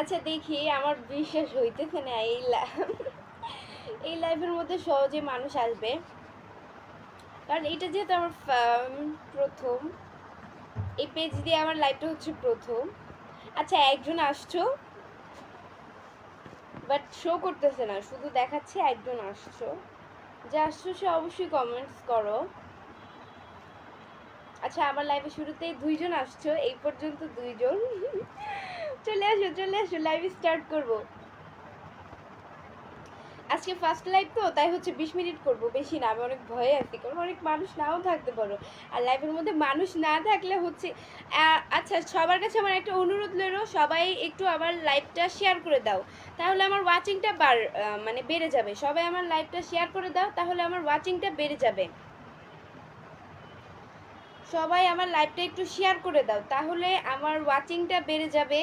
আচ্ছা দেখি, আমার বিশ্বাস হইতেছে না এই লাইফের মধ্যে সহজে মানুষ আসবে, কারণ এটা যেহেতু আমার প্রথম, এই পেজ দিয়ে আমার লাইফটা হচ্ছে প্রথম। আচ্ছা একজন আসছো, বাট শো করতেছে না, শুধু দেখাচ্ছে একজন আসছো। যে আসছো সে অবশ্যই কমেন্টস করো। আচ্ছা আমার লাইভে শুরুতেই দুইজন আসছো, এই পর্যন্ত দুইজন। চলে আসো, লাইভ স্টার্ট করবো। আজকে ফার্স্ট লাইভ তো, তাই হচ্ছে 20 মিনিট করব, বেশি না। আমি অনেক ভয়ে আছি, কারণ অনেক মানুষ নাও থাকতে পারো, আর লাইভের মধ্যে মানুষ না থাকলে হচ্ছে আচ্ছা সবার কাছে আমার একটা অনুরোধ রইলো, সবাই একটু আমার লাইভটা শেয়ার করে দাও, তাহলে আমার ওয়াচিংটা মানে বেড়ে যাবে। সবাই আমার লাইভটা শেয়ার করে দাও, তাহলে আমার ওয়াচিংটা বেড়ে যাবে। সবাই আমার লাইভটা একটু শেয়ার করে দাও, তাহলে আমার ওয়াচিংটা বেড়ে যাবে।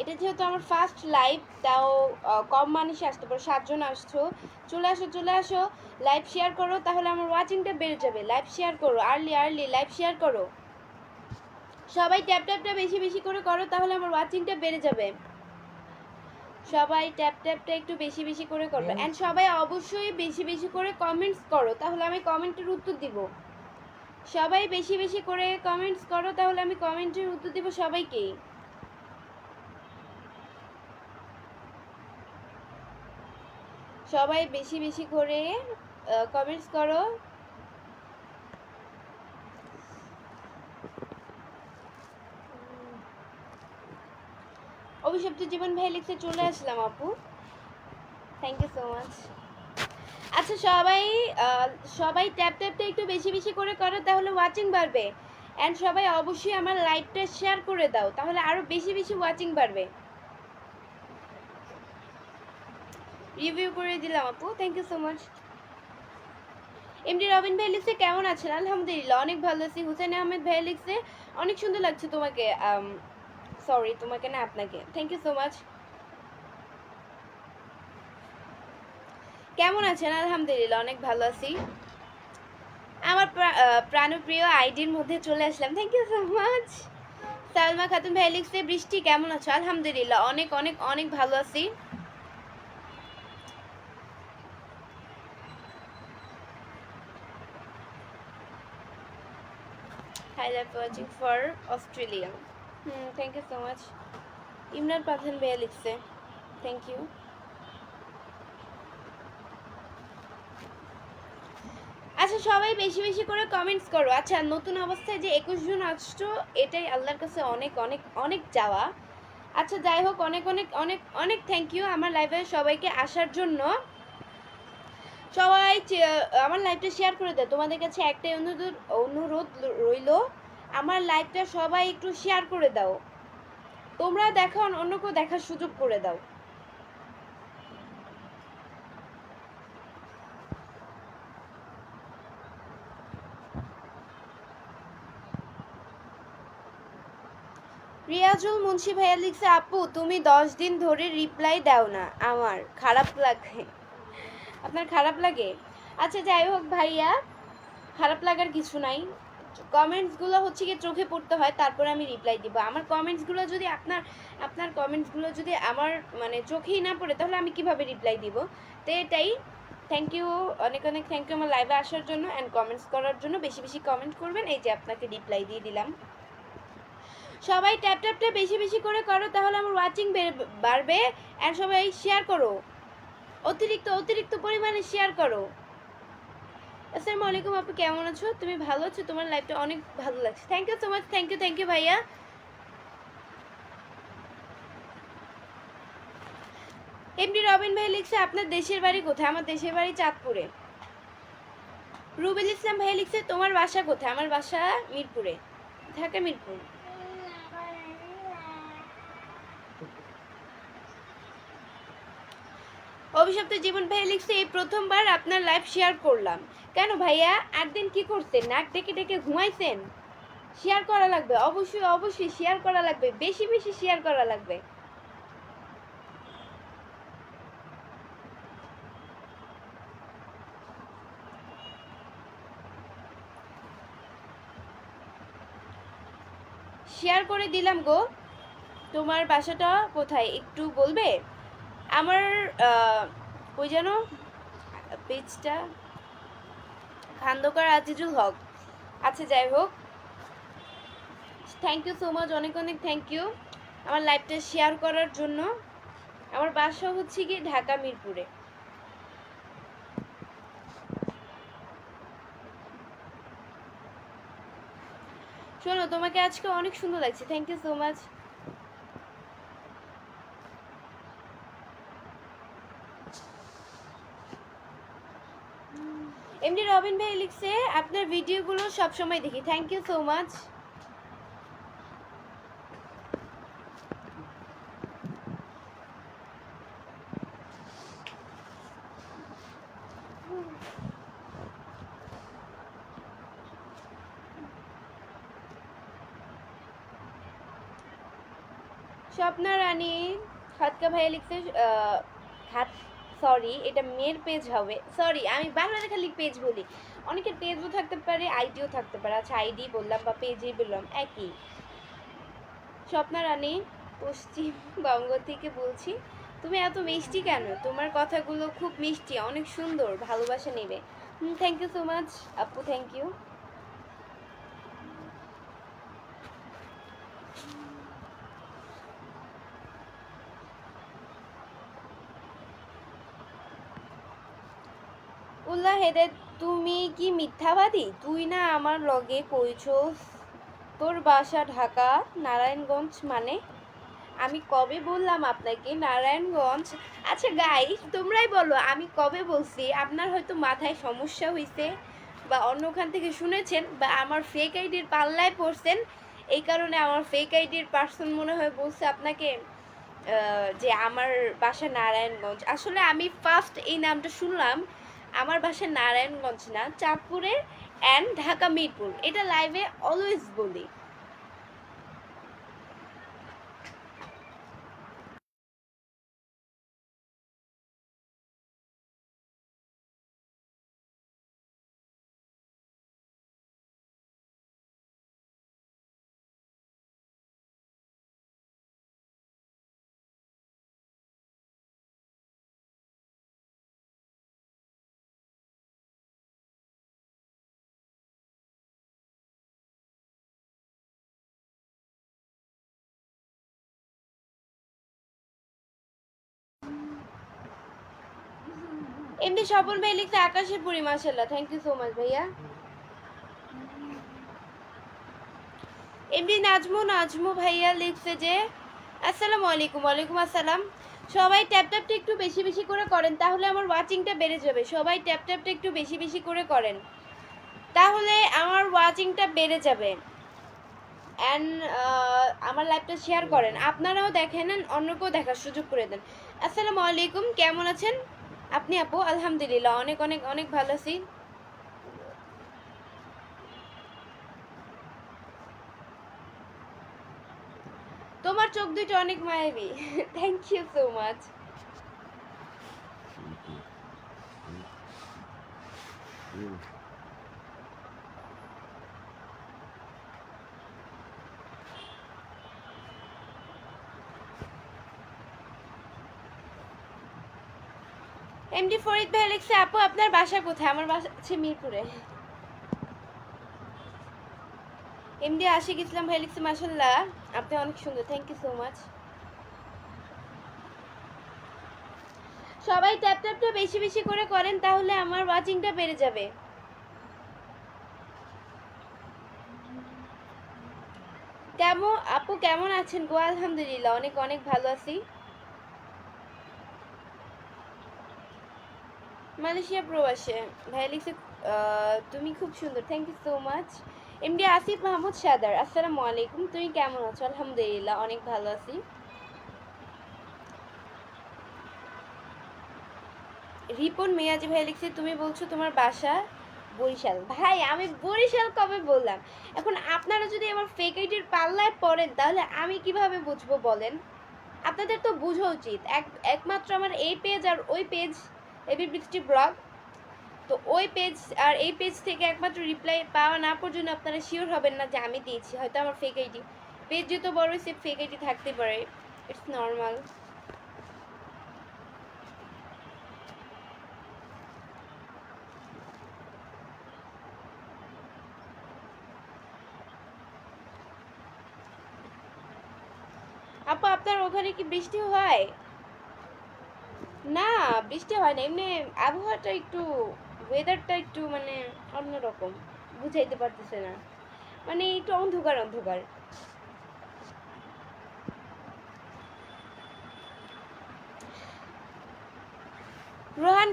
এটা যেহেতু আমার ফার্স্ট লাইভ, তাও কম মানুষ আসতে পারো, 7জন আসছো। চলে আসো, লাইভ শেয়ার করো, তাহলে আমার ওয়াচিংটা বেড়ে যাবে। লাইভ শেয়ার করো, আর্লি লাইভ শেয়ার করো। সবাই ট্যাপটা বেশি বেশি করে করো, তাহলে আমার ওয়াচিংটা বেড়ে যাবে। সবাই ট্যাপটা একটু বেশি বেশি করে করবে, অ্যান্ড সবাই অবশ্যই বেশি বেশি করে কমেন্টস করো, তাহলে আমি কমেন্টের উত্তর দিব। সবাই বেশি বেশি করে কমেন্টস করো, তাহলে আমি কমেন্টের উত্তর দিব সবাইকেই। সবাই বেশি বেশি করে কমেন্টস করো। অভিশপ্ত জীবন ভাই লিখতে চলে আসলাম আপু, থ্যাংক ইউ সো মাচ। আচ্ছা সবাই সবাই ট্যাপটা একটু বেশি বেশি করে করো, তাহলে ওয়াচিং বাড়বে। অ্যান্ড সবাই অবশ্যই আমার লাইভটা শেয়ার করে দাও, তাহলে আরও বেশি বেশি ওয়াচিং বাড়বে। রিভিউ করে দিলাম আপু, thank you so much. MD Robin ভাই লিখছে কেমন আছেন? আলহামদুলিল্লাহ অনেক ভালো আছি। হুসেন আহমেদ ভাই লিখছে অনেক সুন্দর লাগছে তোমাকে। সরি তোমাকে না, আপনাকে। Thank you so much. কেমন আছেন? আলহামদুলিল্লাহ অনেক ভালো আছি। আমার প্রাণপ্রিয় আইডির মধ্যে চলে আসলাম, thank you so much. Salma Khatun ভাই লিখছে বৃষ্টি কেমন আছো? আলহামদুলিল্লাহ অনেক অনেক অনেক ভালো আছি। Hi live watching for Australia. Thank you so much. Imran Pathan ভাইয়া লিখছে, থ্যাংক ইউ। আচ্ছা সবাই বেশি বেশি করে কমেন্টস করো। আচ্ছা নতুন অবস্থায় যে 21 জন আসছো, এটাই আল্লাহর কাছে অনেক অনেক অনেক চাওয়া। আচ্ছা যাই হোক, অনেক অনেক অনেক অনেক থ্যাংক ইউ আমার লাইভে সবাইকে আসার জন্য। সবাই আমার লাইভটা শেয়ার করে দেয়, তোমাদের কাছে একটাই অনুরোধ রইল, আমার লাইভটা সবাই একটু শেয়ার করে দাও। তোমরা দেখো, অন্য কেউ দেখার সুযোগ করে দাও। রিয়াজুল মুন্সি ভাইয়া লিখছে আপু তুমি 10 দিন ধরে রিপ্লাই দাও না, আমার খারাপ লাগে। আপনার খারাপ লাগে? আচ্ছা যাই হোক ভাইয়া, খারাপ লাগার কিছু নাই। কমেন্টসগুলো হচ্ছে কি চোখে পড়তে হয়, তারপরে আমি রিপ্লাই দিব। আমার কমেন্টসগুলো যদি আপনার কমেন্টসগুলো যদি আমার মানে চোখেই না পড়ে, তাহলে আমি কিভাবে রিপ্লাই দিব? তো এটাই। থ্যাংক ইউ, অনেক অনেক থ্যাংক ইউ আমার লাইভে আসার জন্য অ্যান্ড কমেন্টস করার জন্য। বেশি বেশি কমেন্ট করবেন, এই যে আপনাকে রিপ্লাই দিয়ে দিলাম। সবাই ট্যাপটা বেশি বেশি করে করো, তাহলে আমার ওয়াচিং বাড়বে। অ্যান্ড সবাই শেয়ার করো, অতিরিক্ত অতিরিক্ত পরিমাণে শেয়ার করো। আসসালামু আলাইকুম আপু, কেমন আছো? তুমি ভালো আছো? তোমার লাইফটা অনেক ভালো লাগছে, thank you so much. Thank you ভাইয়া। এমডি রবিন ভাই লিখছে আপনার দেশের বাড়ি কোথায়? আমার দেশের বাড়ি চাঁদপুরে। রুবেল ইসলাম ভাই লিখছে তোমার বাসা কোথায়? আমার বাসা মিরপুরে, ঢাকা মিরপুর। অভিশপ্ত জীবন ভাই লিখছে এই প্রথমবার আপনার লাইভ শেয়ার করলাম। কেন ভাইয়া, 8 দিন কি করছেন? নাক ডেকে ডেকে ঘুমাইছেন? শেয়ার করা লাগবে, অবশ্যই অবশ্যই শেয়ার করা লাগবে, বেশি বেশি শেয়ার করা লাগবে। শেয়ার করে দিলাম গো। তোমার বাসাটা কোথায় একটু বলবে? আমার ওই যেন পেজটা খান্দকার আজিজুল হক। আচ্ছা যাই হোক, থ্যাংক ইউ সো মাচ, অনেক অনেক থ্যাংক ইউ আমার লাইভটা শেয়ার করার জন্য। আমার বাসা হচ্ছে কি ঢাকা মিরপুরে। শোনো, তোমাকে আজকে অনেক সুন্দর লাগছে, থ্যাংক ইউ সো মাচ। এমনি রবিন ভাই লিখছে আপনার ভিডিওগুলো সবসময় দেখি, thank you so much. Swapna Rani হাতকা ভাইয়া লিখছে হাত, সরি এটা মেয়ের পেজ হবে, সরি আমি বাংলাতে খালি পেজ বলি, অনেকের পেজও থাকতে পারে আইডিও থাকতে পারে। আচ্ছা আইডি বললাম বা পেজই বললাম একই। স্বপ্না রানী পশ্চিমবঙ্গ থেকে বলছি, তুমি এত মিষ্টি কেন? তোমার কথাগুলো খুব মিষ্টি, অনেক সুন্দর, ভালোবাসা নেবে। থ্যাংক ইউ সো মাচ আপু, থ্যাংক ইউ। উল্লাহ হেদের, তুমি কি মিথ্যাবাদী? তুই না আমার লগে কইছস তোর বাসা ঢাকা নারায়ণগঞ্জ, মানে আমি কবে বললাম আপনাকে নারায়ণগঞ্জ? আচ্ছা গাইস তোমরাই বলো আমি কবে বলছি? আপনার হয়তো মাথায় সমস্যা হয়েছে বা অন্যখান থেকে শুনেছেন বা আমার ফেক আইডির পাল্লায় পড়ছেন, এই কারণে আমার ফেক আইডির পার্সন মনে হয় বলছে আপনাকে যে আমার বাসা নারায়ণগঞ্জ। আসলে আমি ফার্স্ট এই নামটা শুনলাম, আমার বাসা নারায়ণগঞ্জ না, চাঁদপুরে অ্যান্ড ঢাকা মিরপুর, এটা লাইভে অলওয়েজ বলি। এমনি স্বপন ভাই লিখছে আকাশের পুরি, মাশাল্লাহ, থ্যাংক ইউ সো মাচ ভাইয়া। এমনি নাজমু নাজমু ভাইয়া লিখছে যে আসসালামু আলাইকুম। ওয়ালাইকুম আসসালাম। সবাই ট্যাপ ট্যাপটা একটু বেশি বেশি করে করেন, তাহলে আমার ওয়াচিংটা বেড়ে যাবে। সবাই ট্যাপ ট্যাপটা একটু বেশি বেশি করে করেন, তাহলে আমার ওয়াচিংটা বেড়ে যাবে। অ্যান্ড আমার লাইভটা শেয়ার করেন, আপনারাও দেখেন, অন্যকেও দেখার সুযোগ করে দেন। আসসালামু আলাইকুম, কেমন আছেন আপনি আপু? আলহামদুলিল্লাহ, অনেক অনেক অনেক ভালো আছি। তোমার চোখ দুইটা অনেক মায়াবী, thank you so much. MD Farid ভাই লিখছে আপু আপনার বাসা কোথায়? আমার বাসা হচ্ছে মিরপুরে। এমডি আশিক ইসলাম ভাই লিখছে মাশাল্লাহ আপনি অনেক সুন্দর, থ্যাংক ইউ সো মাচ। সবাই ট্যাপ ট্যাপটা বেশি বেশি করে করেন, তাহলে আমার ওয়াচিংটা বেড়ে যাবে। কেমন আপু, কেমন আছেন গো? আলহামদুলিল্লাহ, অনেক অনেক ভালো আছি। মালয়েশিয়া প্রবাসে ভাই লিখছে তুমি খুব সুন্দর, thank you so much. MD Asif Mahmud Sadar, আসসালামু আলাইকুম, তুমি কেমন আছো? আলহামদুলিল্লাহ, অনেক ভালো আছি। রিপন মিয়াজি ভাই লিখছে তুমি বলছো তোমার বাসা বরিশাল। ভাই আমি বরিশাল কবে বললাম? এখন আপনারা যদি আমার ফেক আইডির পাল্লায় পড়েন তাহলে আমি কিভাবে বুঝবো বলেন? আপনাদের তো বোঝা উচিত, একমাত্র আমার এই পেজ আর ওই পেজ এবি বৃষ্টি ব্লগ, তো ওই পেজ আর এই পেজ থেকে একমাত্র রিপ্লাই পাওয়া না পর্যন্ত আপনারা শিওর হবেন না যে আমি দিয়েছি, হয়তো আমার ফেক আইডি। পেজ যত বড় হয়েছে ফেক আইডি থাকতে পারে, ইটস নর্মাল। আপু আপনার ওখানে কি বৃষ্টি হয়? না, বৃষ্টি হয় না, এমনি আবহাওয়াটা একটু, ওয়েদারটা একটু মানে অন্যরকম, বুঝাইতে পারতেছে না, মানে একটু অন্ধকার অন্ধকার। রোহান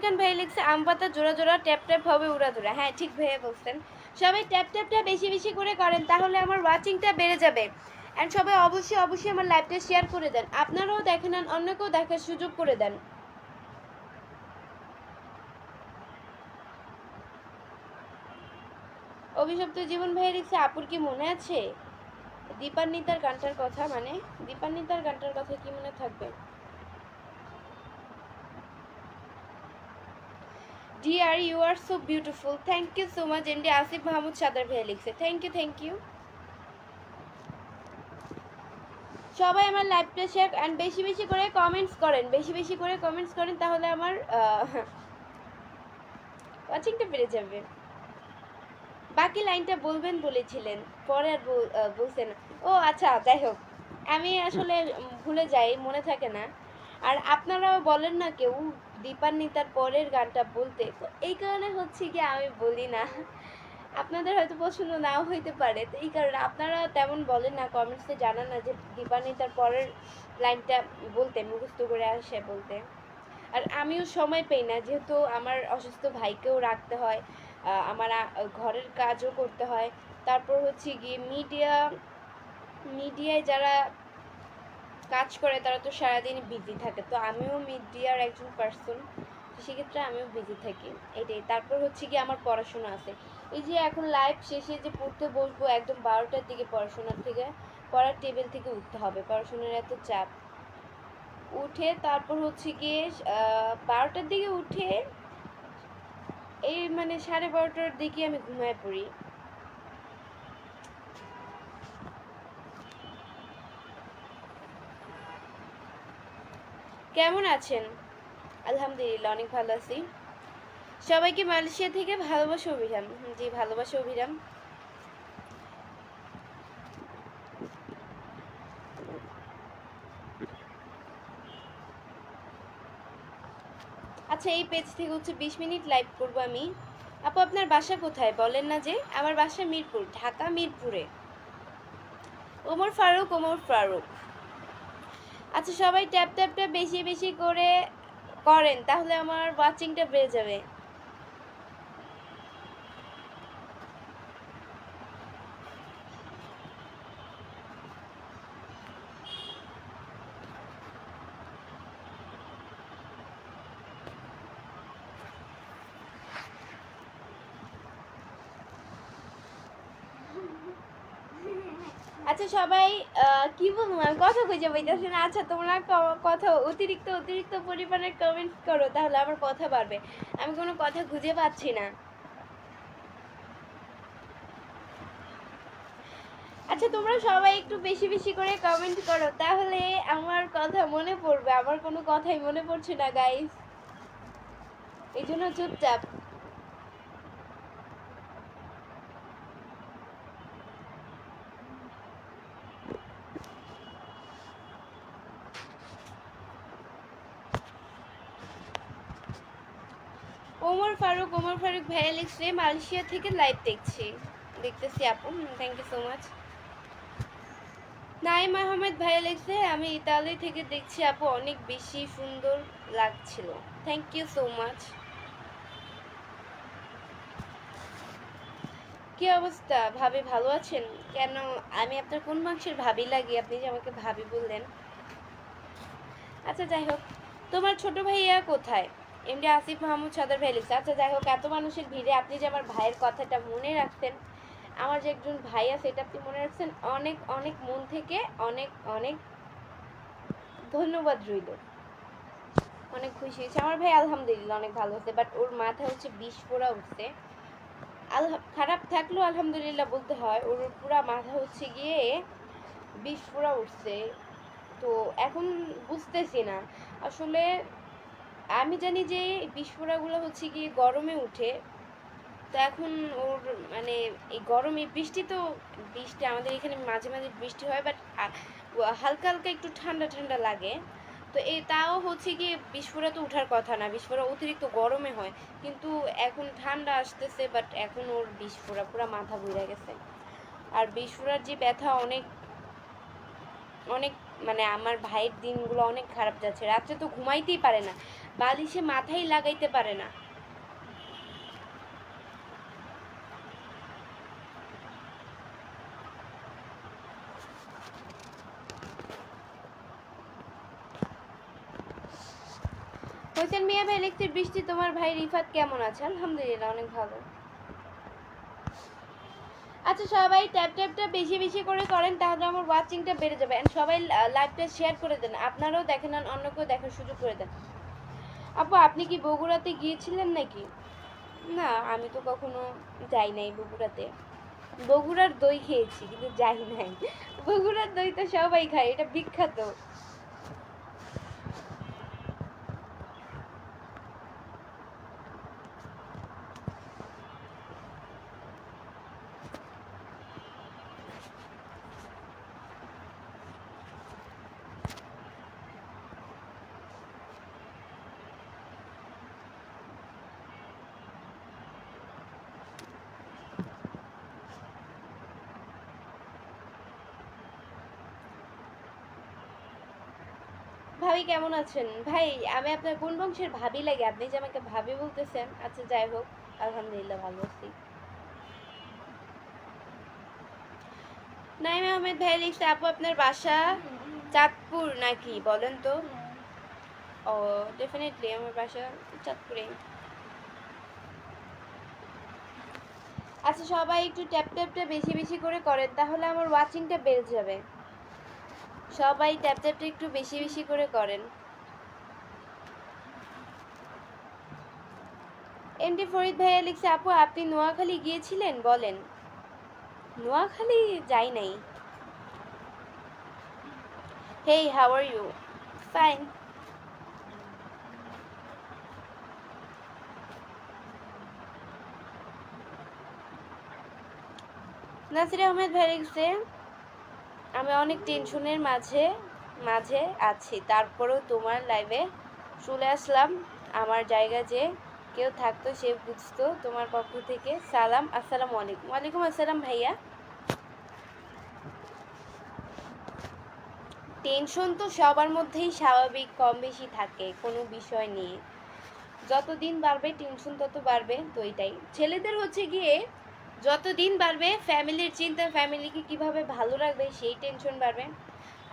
খান ভাই লিখছে আম পাতা জোড়া জোড়া ট্যাপ ট্যাপ হবে উড়া ধরা। হ্যাঁ ঠিক ভাইয়া বলছেন। সবাই ট্যাপ ট্যাপটা বেশি বেশি করে করেন, তাহলে আমার ওয়াচিংটা বেড়ে যাবে। অ্যান্ড সবাই অবশ্যই অবশ্যই আমার লাইভটা শেয়ার করে দেন, আপনারাও দেখেন আর অন্যকেও দেখার সুযোগ করে দেন। অভিশপ্ত জীবন ভাই লিখছে আপুর কি মনে আছে দীপান্বিতার গানটার কথা? মানে দীপান্বিতার গানটার কথা কি মনে থাকবে? Dear you are so beautiful, thank you so much. MD Asif Mahmud Sadar ভাইয়া লিখছে, থ্যাংক ইউ থ্যাংক ইউ। সবাই আমার লাইভটা শেয়ার অ্যান্ড বেশি বেশি করে কমেন্টস করেন, বেশি বেশি করে কমেন্টস করেন, তাহলে আমার ওয়াচিংটা বেড়ে যাবে। বাকি লাইনটা বলবেন বলেছিলেন, পরে আর বলছেন। ও আচ্ছা, যাই হোক, আমি আসলে ভুলে যাই, মনে থাকে না। আর আপনারাও বলেন না কেউ দীপান্বিতার পরের গানটা বলতে, তো এই কারণে হচ্ছে কি আমি বলি না। আপনাদের হয়তো পছন্দ নাও হইতে পারে, তো এই কারণে আপনারা তেমন বলেন না, কমেন্টসে জানান না যে দীপান্বিতার পরের লাইনটা বলতে, মুখস্থ করে আসে বলতে। আর আমিও সময় পাই না, যেহেতু আমার অসুস্থ ভাইকেও রাখতে হয়, আমার ঘরের কাজও করতে হয়, তারপর হচ্ছে গিয়ে মিডিয়ায় যারা কাজ করে তারা তো সারাদিন বিজি থাকে, তো আমিও মিডিয়ার একজন পার্সন, তো সেক্ষেত্রে আমিও বিজি থাকি, এটাই। তারপর হচ্ছে কি আমার পড়াশোনা আছে, এই যে এখন লাইভ শেষে যে পড়তে বসবো একদম 12টার দিকে, পড়াশোনার থেকে পড়ার টেবিল থেকে উঠতে হবে, পড়াশোনার এত চাপ। উঠে তারপর হচ্ছে গিয়ে 12টার দিকে উঠে এই মানে 12:30টার দিকে আমি ঘুমায় পড়ি। কেমন আছেন? আলহামদুলিল্লাহ অনেক ভালো আছি। সবাইকে মালয়েশিয়া থেকে ভালোবাসা অভিরাম। জি ভালোবাসা অভিরাম। আচ্ছা, এই পেজ থেকে হচ্ছে 20 মিনিট লাইভ করবো আমি। আপু আপনার বাসা কোথায় বলেন না যে? আমার বাসা মিরপুর, ঢাকা মিরপুরে। ওমর ফারুক, ওমর ফারুক। আচ্ছা সবাই ট্যাপ ট্যাপটা বেশি বেশি করে করেন, তাহলে আমার ওয়াচিংটা বেড়ে যাবে। আচ্ছা সবাই কি বলবো, আমি কথা খুঁজে পাইতেছি না। আচ্ছা তোমরা কথা অতিরিক্ত অতিরিক্ত পরিমাণে কমেন্টস করো, তাহলে আমার কথা বাড়বে, আমি কোনো কথা খুঁজে পাচ্ছি না। আচ্ছা তোমরা সবাই একটু বেশি বেশি করে কমেন্ট করো, তাহলে আমার কথা মনে পড়বে, আমার কোনো কথাই মনে পড়ছে না গাইস, এই জন্য চুপচাপ। ওমর ফারুক ভাইয়া লিখছে মালয়েশিয়া থেকে লাইভ দেখতেছি আপু, thank you so much. Naim Ahmed ভাইয়া লিখছে আমি ইতালি থেকে দেখছি আপু, অনেক বেশি সুন্দর লাগছিল, থ্যাংক ইউ সো মাচ। কি অবস্থা ভাবি, ভালো আছেন? কেন আমি আপনার কোন মাংসের ভাবি লাগি, আপনি যে আমাকে ভাবি বললেন? আচ্ছা যাই হোক, তোমার ছোট ভাইয়া কোথায়? এমডি আসিফ মাহমুদ সাদার ভাই লিখছে। আচ্ছা যাই হোক, এত মানুষের ভিড়ে আপনি যে আমার ভাইয়ের কথাটা মনে রাখছেন, আমার যে একজন ভাই আছে এটা আপনি মনে রাখছেন, অনেক অনেক মন থেকে অনেক অনেক ধন্যবাদ রইল, অনেক খুশি হয়েছে। আমার ভাই আলহামদুলিল্লাহ অনেক ভালো হচ্ছে, বাট ওর মাথায় হচ্ছে বিষ পোড়া উঠছে। খারাপ থাকলেও আলহামদুলিল্লাহ বলতে হয়, ওর পুরা মাথা হচ্ছে গিয়ে বিস্ফোরা উঠছে। তো এখন বুঝতেছি না আসলে। আমি জানি যে বিস্ফোরাগুলো হচ্ছে গিয়ে গরমে উঠে। তো এখন ওর মানে এই গরমে বৃষ্টি আমাদের এখানে মাঝে মাঝে বৃষ্টি হয়, বাট হালকা হালকা একটু ঠান্ডা ঠান্ডা লাগে। তো তাও হচ্ছে গিয়ে বিস্ফোরা তো ওঠার কথা না, বিস্ফোরা অতিরিক্ত গরমে হয়। কিন্তু এখন ঠান্ডা আসতেছে, বাট এখন ওর বিস্ফোরা পুরো মাথা ঘুরে গেছে। আর বিস্ফোরার যে ব্যথা অনেক অনেক, মানে আমার ভাইয়ের দিনগুলো অনেক খারাপ যাচ্ছে। রাত্রে তো ঘুমাইতেই পারে না, বালিশে মাথাই লাগাইতে পারে না। হোসেন মিয়া ভাই লিখছে, বৃষ্টি তোমার ভাই রিফাত কেমন আছে? আলহামদুলিল্লাহ, অনেক ভালো। আচ্ছা সবাই ট্যাপটা বেশি বেশি করে করেন, তাহলে আমার ওয়াচিংটা বেড়ে যাবে। এন্ড সবাই লাইভটা শেয়ার করে দেন, আপনারাও দেখেন আর অন্যকেও দেখার সুযোগ করে দেন। আপু আপনি কি বগুড়াতে গিয়েছিলেন নাকি? না, আমি তো কখনো যাই নাই বগুড়াতে। বগুড়ার দই খেয়েছি কিন্তু যাই নাই। বগুড়ার দই তো সবাই খায়, এটা বিখ্যাত। ভাবি কেমন আছেন? ভাই আমি আপনার কোন বংশের ভাবি লাগে? আপনি যে আমাকে ভাবি বলতেছেন। আচ্ছা যাই হোক, আলহামদুলিল্লাহ ভালো আছি। নাইম আহমেদ ভাই লিখছে, আপু আপনার বাসা চাঁদপুর নাকি বলেন তো? ও ডেফিনেটলি আমার বাসা চাঁদপুরে। আচ্ছা সবাই একটু ট্যাপটা বেশি বেশি করে করেন, তাহলে আমার ওয়াচিংটা বেড়ে যাবে। সবাই ট্যাপটা একটু বেশি বেশি করে করেন। এমডি ফরিদ ভাইয়া লিখছে, আপু আপনি নোয়াখালী গিয়েছিলেন বলেন? নোয়াখালী যাই নাই। Hey, how are you? Fine. Nasir Ahmed ভাই লিখছে, আমি অনেক টেনশনের মাঝে মাঝে আছি, তারপরেও তোমার লাইভে চলে আসলাম। আমার জায়গা যে কেউ থাকতো সে বুঝতো। তোমার পক্ষ থেকে সালাম। আসসালামু আলাইকুম। ওয়ালাইকুম আসসালাম ভাইয়া। টেনশন তো সবার মধ্যেই স্বাভাবিক, কম বেশি থাকে কোনো বিষয় নিয়ে। যত দিন বাড়বে টেনশন তত বাড়বে, তো এটাই ছেলেদের হচ্ছে গিয়ে যত দিন বাড়বে ফ্যামিলির চিন্তা, ফ্যামিলিকে কিভাবে ভালো রাখবে সেই টেনশন বাড়বে।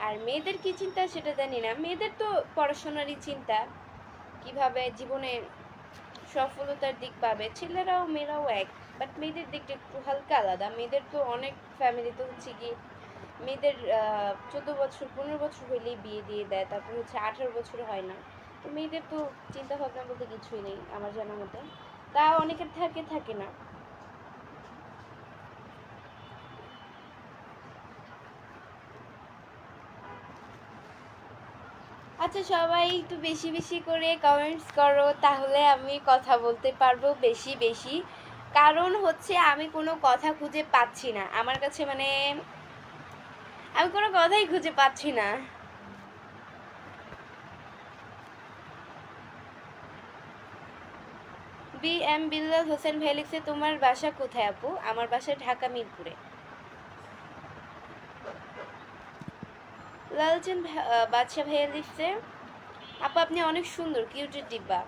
আর মেয়েদের কি চিন্তা সেটা জানি না, মেয়েদের তো পড়াশোনারই চিন্তা, কিভাবে জীবনে সফলতার দিক পাবে। ছেলেরাও মেয়েরাও এক, বাট মেয়েদের দিকটা একটু হালকা আলাদা। মেয়েদের তো অনেক ফ্যামিলি তো হচ্ছে কি মেয়েদের 14 বছর 15 বছর হইলেই বিয়ে দিয়ে দেয়, তারপর হচ্ছে 18 বছর হয় না। তো মেয়েদের তো চিন্তা ভাবনা বলতে কিছুই নেই আমার জানার মতে। তা অনেকের থাকে থাকে না। আচ্ছা সবাই একটু বেশি বেশি করে কমেন্টস করো, তাহলে আমি কথা বলতে পারবো বেশি বেশি। কারণ হচ্ছে আমি কোনো কথা খুঁজে পাচ্ছি না আমার কাছে, মানে আমি কোনো কথাই খুঁজে পাচ্ছি না। বি এম বিল্লাল হোসেন ভাই লিখছে, তোমার বাসা কোথায় আপু? আমার বাসা ঢাকা মিরপুরে। লালচেন বাদশা ভাইয়া লিখছে, আপু আপনি অনেক সুন্দর, কিউটের ডিব্বা।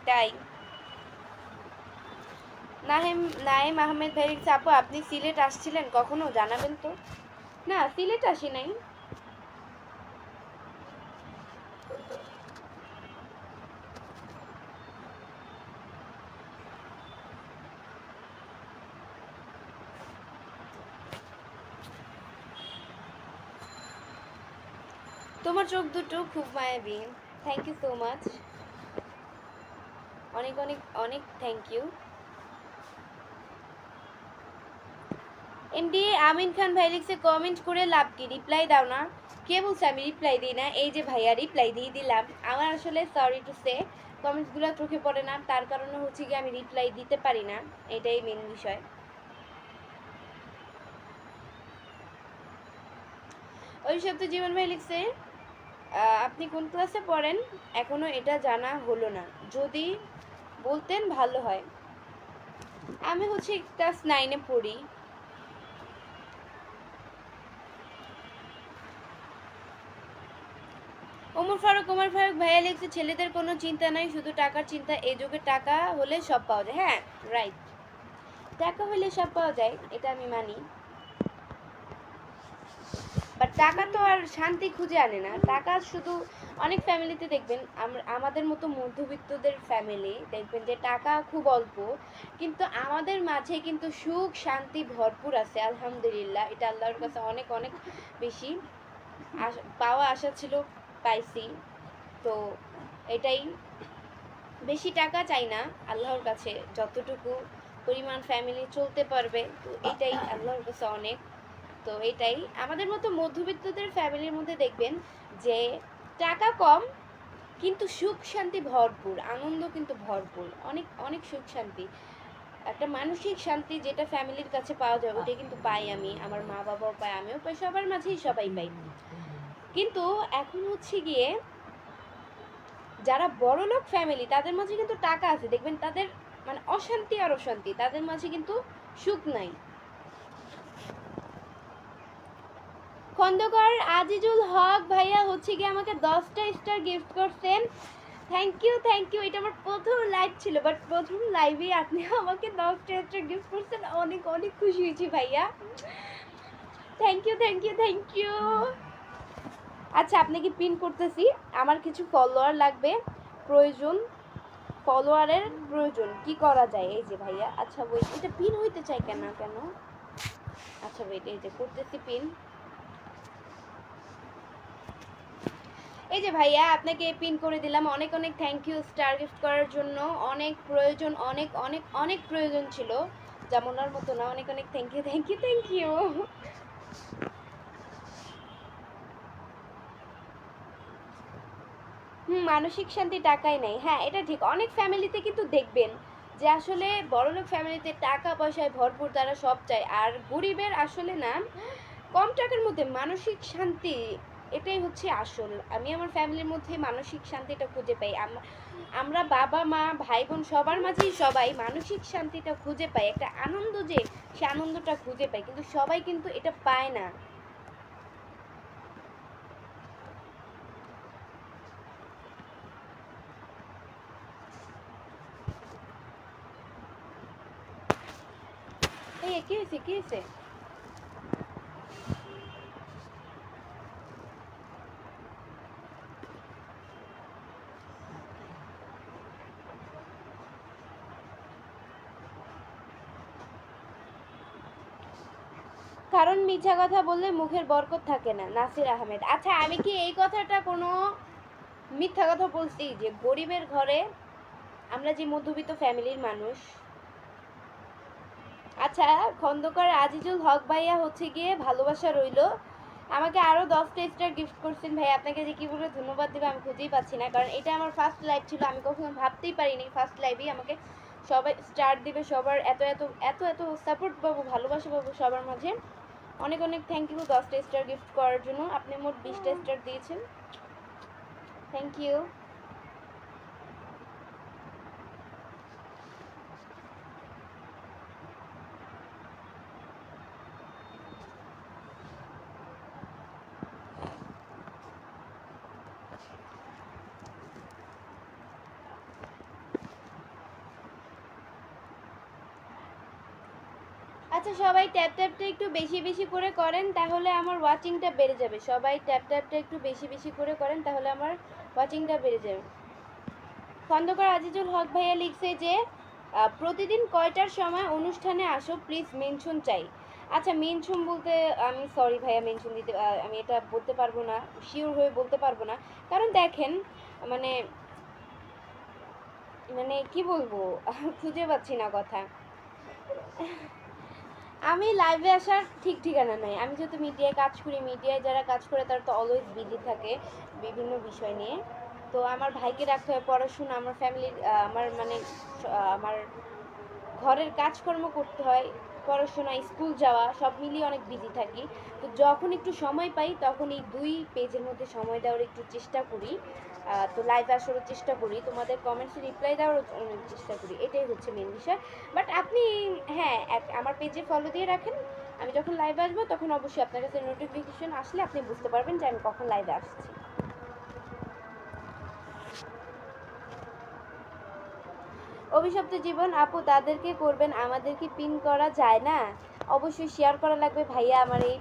তাই। নাহিম নাইম আহমেদ ভাই লিখছে, আপু আপনি সিলেট আসছিলেন কখনো, জানাবেন তো? না, সিলেট আসি নাই। তোমার চোখ দুটো খুব মায়াবী। Thank you so much. অনেক অনেক অনেক thank you. MD Amin Khan ভাই লিখছে কমেন্ট করে লাভ কি, রিপ্লাই দাও না। কে বলছে আমি রিপ্লাই দিই না? এই যে ভাইয়া রিপ্লাই দিয়ে দিলাম। আমার আসলে সরি টু সে কমেন্টসগুলো চোখে পড়ে না, তার কারণে হচ্ছে কি আমি রিপ্লাই দিতে পারি না, এটাই মেন বিষয়। অভিশপ্ত জীবন ভাই লিখছে আপনি কোন ক্লাসে পড়েন? এখনো এটা জানা হলো না, যদি বলতেন ভালো হয়। আমি হচ্ছে ক্লাস 9-এ পড়ি। ওমর ফারুক ভাইয়া লিখছে ছেলেদের কোনো চিন্তা নাই, শুধু টাকার চিন্তা। এই যুগে টাকা হলে সব পাওয়া যায়। হ্যাঁ রাইট, টাকা হলে সব পাওয়া যায়, এটা আমি মানি। বাট টাকা তো আর শান্তি খুঁজে আনে না। টাকা শুধু অনেক ফ্যামিলিতে দেখবেন, আমাদের মতো মধ্যবিত্তদের ফ্যামিলি দেখবেন যে টাকা খুব অল্প, কিন্তু আমাদের মাঝে কিন্তু সুখ শান্তি ভরপুর আছে আলহামদুলিল্লাহ। এটা আল্লাহর কাছে অনেক অনেক বেশি পাওয়া আশা ছিল, পাইছি। তো এটাই, বেশি টাকা চাই না আল্লাহর কাছে, যতটুকু পরিমাণ ফ্যামিলি চলতে পারবে, তো এটাই আল্লাহর কাছে অনেক। তো এটাই আমাদের মতো মধ্যবিত্তদের ফ্যামিলির মধ্যে দেখবেন যে টাকা কম কিন্তু সুখ শান্তি ভরপুর, আনন্দ কিন্তু ভরপুর, অনেক অনেক সুখ শান্তি, একটা মানসিক শান্তি যেটা ফ্যামিলির কাছে পাওয়া যায় ওটা কিন্তু পাই আমি, আমার মা বাবাও পায়, আমিও পাই, সবার মাঝেই সবাই পাই। কিন্তু এখন হচ্ছে গিয়ে যারা বড়লোক ফ্যামিলি তাদের মাঝে কিন্তু টাকা আছে, দেখবেন তাদের মানে অশান্তি আর অশান্তি, তাদের মাঝে কিন্তু সুখ নাই। খন্দকার আজিজুল হক ভাইয়া হচ্ছে কি আমাকে 10টা স্টার গিফট করছেন। Thank you thank you. এটা আমার প্রথম লাইভ ছিল, বাট প্রথম লাইভে আপনি আমাকে 10টা স্টার গিফট করছেন, অনেক অনেক খুশি হয়েছি ভাইয়া। Thank you thank you thank you. আচ্ছা আপনাকে পিন করতেছি, আমার কিছু ফলোয়ার লাগবে, প্রয়োজন, ফলোয়ারের প্রয়োজন, কি করা যায়? এই যে ভাইয়া, আচ্ছা ওয়েট, এটা পিন হইতে চাই কেন কেন? আচ্ছা ওয়েট, এই যে করতেছি পিন। এই যে ভাইয়া আপনাকে পিন করে দিলাম, অনেক অনেক থ্যাংক ইউ স্টার গিফট করার জন্য। অনেক প্রয়োজন, অনেক অনেক অনেক প্রয়োজন ছিল, যেমন আর মতো না। অনেক অনেক thank you thank you thank you. মানসিক শান্তি টাকায় নেই, হ্যাঁ এটা ঠিক। অনেক ফ্যামিলিতে কিন্তু দেখবেন যে আসলে বড়লোক ফ্যামিলিতে টাকা পয়সায় ভরপুর, তারা সব চায়, আর গরিবের আসলে না, কম টাকার মধ্যে মানসিক শান্তি, এটাই হচ্ছে আসল। আমি আমার ফ্যামিলির মধ্যে মানসিক শান্তিটা খুঁজে পাই, আমরা বাবা মা ভাই বোন সবার মাঝেই সবাই মানসিক শান্তিটা খুঁজে পাই, একটা আনন্দ, যে সে আনন্দটা খুঁজে পাই, কিন্তু সবাই কিন্তু এটা পায় না। এই কি হয়েছে কি হয়েছে? কারণ মিথ্যা কথা বললে মুখের বরকত থাকে না, নাসির আহমেদ। আচ্ছা আমি কি এই কথাটা কোনো মিথ্যা কথা বলছি যে গরিবের ঘরে, আমরা যে মধ্যবিত্ত ফ্যামিলির মানুষ। আচ্ছা খন্দকার আজিজুল হক ভাইয়া হচ্ছে গিয়ে ভালোবাসা রইলো, আমাকে আরও 10টা স্টার গিফট করছেন ভাই। আপনাকে যে কী বলে ধন্যবাদ দেবে আমি খুঁজেই পাচ্ছি না, কারণ এটা আমার ফার্স্ট লাইভ ছিল, আমি কখনো ভাবতেই পারিনি ফার্স্ট লাইভেই আমাকে সবাই স্টার দিবে, সবার এত এত এত এত সাপোর্ট পাবো, ভালোবাসা পাবো সবার মাঝে। অনেক অনেক থ্যাংক ইউ 10টা স্টার গিফট করার জন্য। আপনি মোট 20টা স্টার দিয়েছেন, থ্যাংক ইউ। আচ্ছা সবাই ট্যাপ ট্যাপটা একটু বেশি বেশি করে করেন, তাহলে আমার ওয়াচিংটা বেড়ে যাবে। সবাই ট্যাপ ট্যাপটা একটু বেশি বেশি করে করেন, তাহলে আমার ওয়াচিংটা বেড়ে যাবে। খন্দকার আজিজুল হক ভাইয়া লিখছে যে প্রতিদিন কয়টার সময় অনুষ্ঠানে আসো, প্লিজ মেনশন চাই। আচ্ছা মেনশন বলতে আমি সরি ভাইয়া, মেনশন দিতে আমি এটা বলতে পারবো না, শিওর হয়ে বলতে পারবো না। কারণ দেখেন মানে মানে কি বলবো, খুঁজে পাচ্ছি না কথা। আমি লাইভে আসার ঠিক ঠিকানা নাই। আমি যেহেতু মিডিয়ায় কাজ করি, মিডিয়ায় যারা কাজ করে তারা তো অলওয়েজ বিজি থাকে বিভিন্ন বিষয় নিয়ে। তো আমার ভাইকে রাখতে হয়, পড়াশোনা, আমার ফ্যামিলির আমার মানে আমার ঘরের কাজকর্ম করতে হয়, পড়াশোনা, স্কুল যাওয়া সব মিলিয়ে অনেক বিজি থাকি। তো যখন একটু সময় পাই তখন এই 2 পেজের মধ্যে সময় দেওয়ার একটু চেষ্টা করি। তো লাইভে আসারও চেষ্টা করি, তোমাদের কমেন্টসে রিপ্লাই দেওয়ারও চেষ্টা করি, এটাই হচ্ছে মেন বিষয়। বাট আপনি হ্যাঁ আমার পেজে ফলো দিয়ে রাখেন, আমি যখন লাইভে আসবো তখন অবশ্যই আপনার কাছে নোটিফিকেশন আসলে আপনি বুঝতে পারবেন যে আমি কখন লাইভে আসছি। অভিশপ্ত জীবন আপু তাদেরকে করবেন, আমাদেরকে পিন করা যায় না? অবশ্যই শেয়ার করা লাগবে ভাইয়া আমার এই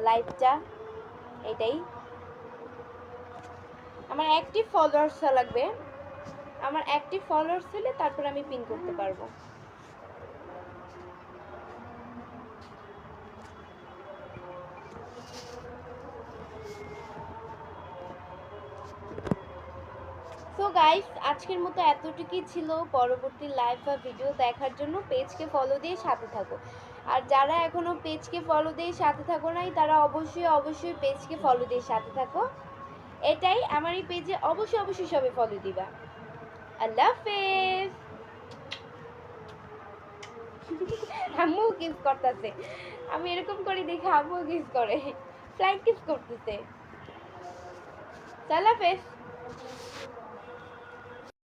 লাইভটা, এটাই আমার অ্যাক্টিভ ফলোয়ার্স লাগবে, আমার অ্যাক্টিভ ফলোয়ার্স হলে তারপর আমি পিন করতে পারবো। সো গাইস আজকের মতো এতটুকুই ছিল। পরবর্তী লাইভ বা ভিডিও দেখার জন্য পেজকে ফলো দিয়ে সাথে থাকো। আর যারা এখনো পেজকে ফলো দিয়ে সাথে থাকো নাই তারা অবশ্যই অবশ্যই পেজকে ফলো দিয়ে সাথে থাকো। এটাই আমার এই পেজে অবশ্যই অবশ্যই সবাই ফলো দিবা। আল্লাহ হাফেজ। আম্মু কিস করতেছে, আমি এরকম করে দেখে আম্মু কিস করে, ফ্লাইট কিস করতেছে। আল্লাহ হাফেজ।